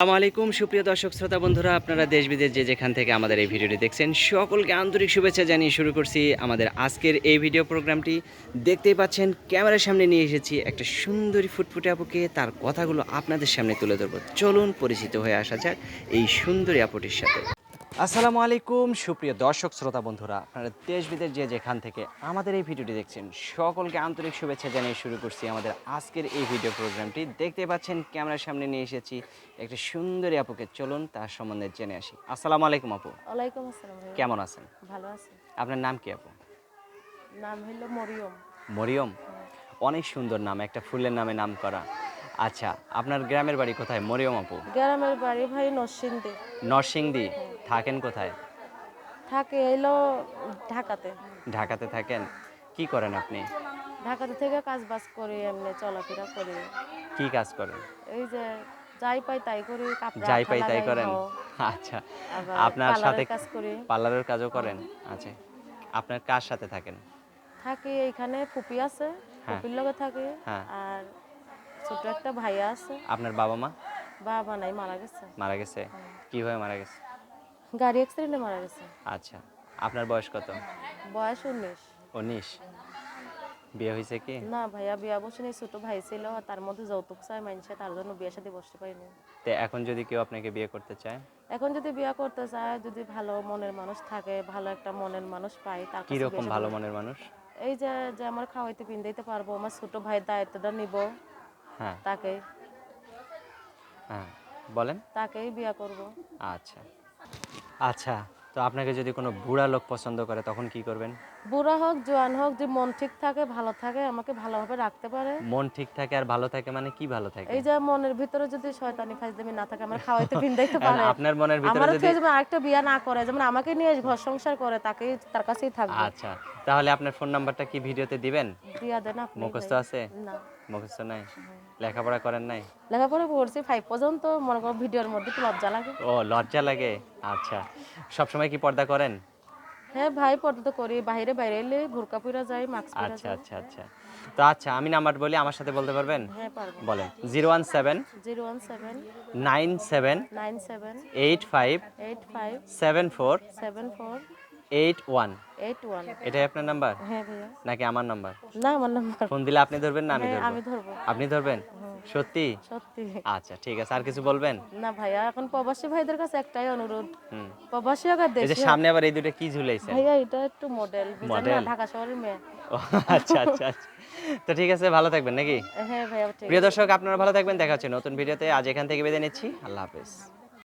আসসালামু আলাইকুম সুপ্রিয় দর্শক শ্রোতা বন্ধুরা, আপনারা দেশ বিদেশ যে যেখান থেকে আমাদের এই ভিডিওটি দেখছেন সকলকে আন্তরিক শুভেচ্ছা জানিয়ে শুরু করছি আমাদের আজকের এই ভিডিও প্রোগ্রামটি। দেখতেই পাচ্ছেন ক্যামেরার সামনে নিয়ে এসেছি একটা সুন্দরী ফুটফুটে আপুকে, তার কথাগুলো আপনাদের সামনে তুলে ধরবো। চলুন পরিচিত হয়ে আসা যাক এই সুন্দরী আপুটির সাথে। আসসালামু আলাইকুম সুপ্রিয় দর্শক শ্রোতা বন্ধুরা, আপনারা দেশ বিদেশ যে যেখান থেকে আমাদের এই ভিডিওটি দেখছেন সকলকে আন্তরিক শুভেচ্ছা জানিয়ে শুরু করছি আমাদের আজকের এই ভিডিও প্রোগ্রামটি। দেখতে পাচ্ছেন ক্যামেরার সামনে নিয়ে এসেছি একটা সুন্দরী আপুকে, চলুন তার সম্বন্ধে জেনে আসি। আসসালামু আলাইকুম আপু। ওয়ালাইকুম আসসালাম ভাইয়া। কেমন আছেন? ভালো আছি। আপনার নাম কি আপু? নাম হইল মরিয়ম। মরিয়ম, অনেক সুন্দর নাম, একটা ফুলের নামে নাম করা। আচ্ছা, আপনার গ্রামের বাড়ি কোথায় মরিয়ম আপু? গ্রামের বাড়ি ভাই নরসিংদী। নরসিংদী। থাকেন কোথায়? থাকে হইলো ঢাকাতে। ঢাকাতে থাকেন। কি করেন আপনি? ঢাকাতে থেকে কাজ বাজ করি, এমনি চলাফেরা করি। কি কাজ করেন? এই যে যাই পাই তাই করি, কাপড় যাই আঠা পাই তাই লাগাই, করেন। হও। আচ্ছা, আবার আপনার সাথে পার্লারের কাজ করি। পার্লারের কাজও করেন? আচ্ছা, আপনার কার সাথে থাকেন? থাকি এইখানে ফুপি আছে, হ্যাঁ। ফুপির লগে থাকি। হ্যাঁ। আর ছোট একটা ভাইয়া আছে। আপনার বাবা মা? বাবা নাই, মারা গেছে। মারা গেছে? কিভাবে মারা গেছে? গাড়ি অ্যাক্সিডেন্টে মারা গেছে। আচ্ছা, আপনার বয়স কত? বয়স 19। 19। বিয়ে হয়েছে কি? না ভাইয়া, বিয়া বসে ছোট ভাই ছিল, তার মধ্যে যৌতুক চাই মানছে, তার জন্য বিয়ের সাথে বসতে পারিনি। তো এখন যদি কেউ আপনাকে বিয়ে করতে চায়? এখন যদি বিয়ে করতে চায়, যদি ভালো মনের মানুষ থাকে, ভালো একটা মনের মানুষ পাই, তার কি কাছে রকম ভালো মনের মানুষ? এই যে যে আমার খাওয়াইতে পিন্দাইতে পারবো, আমার ছোট ভাইয়ের দায়িত্বটা নিব, হ্যাঁ। তাকেই হ্যাঁ, বলেন। তাকেই বিয়ে করব। আচ্ছা আচ্ছা, তো আপনাকে যদি কোনো বুড়া লোক পছন্দ করে তখন কি করবেন? বুড়া হোক জোয়ান হোক, যে মন ঠিক থাকে, ভালো থাকে, আমাকে ভালোভাবে রাখতে পারে। মন ঠিক থাকে আর ভালো থাকে মানে কি ভালো থাকে? এই যে মনের ভিতরে যদি শয়তানি ফাজলামি না থাকে, আমার খাওয়াইতে পিন্দাইতে পারে। আপনার মনের ভিতরে আমার যদি যেমন আরেকটা বিয়ে না করে, যেমন আমাকে নিয়ে ঘর সংসার করে, তাকেই তার কাছেই থাকবে। আচ্ছা, তাহলে আপনার ফোন নাম্বারটা কি ভিডিওতে দিবেন? দিয়া দেন আপনি। মুখস্থ ভাই। আছে? না, মুখস্থ নাই? লেখাপড়া করেন নাই? লেখাপড়া পড়ছি 5 পর্যন্ত, মনে করো ভিডিওর মধ্যে একটু লজ্জা লাগে। ও, লজ্জা লাগে। আচ্ছা, সবসময় কি পর্দা করেন? হ্যাঁ ভাই, পর্দা তো করি, বাইরে বাইরে এলে বোরকা পরা যায়, মাস্ক পরা আচ্ছা যায়। আচ্ছা আচ্ছা, তো আচ্ছা আমি নাম্বার বলি, আমার সাথে বলতে পারবেন? হ্যাঁ পারবো। বলেন। 017 017 97 97 85 85 74 74 81। 81। এটাই আপনার নাম্বার হ্যাঁ ভাইয়া। নাকি আমার নাম্বার? না, আমার নাম্বার। ফোন দিলে আপনি ধরবেন না আমি হ্যাঁ, ধরবো? আমি ধরবো। আপনি ধরবেন? সত্যি? সত্যি। আচ্ছা ঠিক আছে, আর কিছু বলবেন? না ভাইয়া, এখন প্রবাসী ভাইদের কাছে একটাই অনুরোধ, হুম। প্রবাসী হোক আর এই যে দেশি হোক। সামনে আবার এই দুটো কি ঝুলাইছেন? ভাইয়া এটা একটু মডেল, বুঝেন না, মডেল? ঢাকা শহরের মেয়ে। ও, আচ্ছা আচ্ছা আচ্ছা, তো ঠিক আছে, ভালো থাকবেন নাকি? হ্যাঁ ভাইয়া, ঠিক প্রিয় আছে। দর্শক, আপনারা ভালো থাকবেন, দেখা হচ্ছে নতুন ভিডিওতে। আজ এখান থেকে বিদায় নিচ্ছি, আল্লাহ হাফেজ।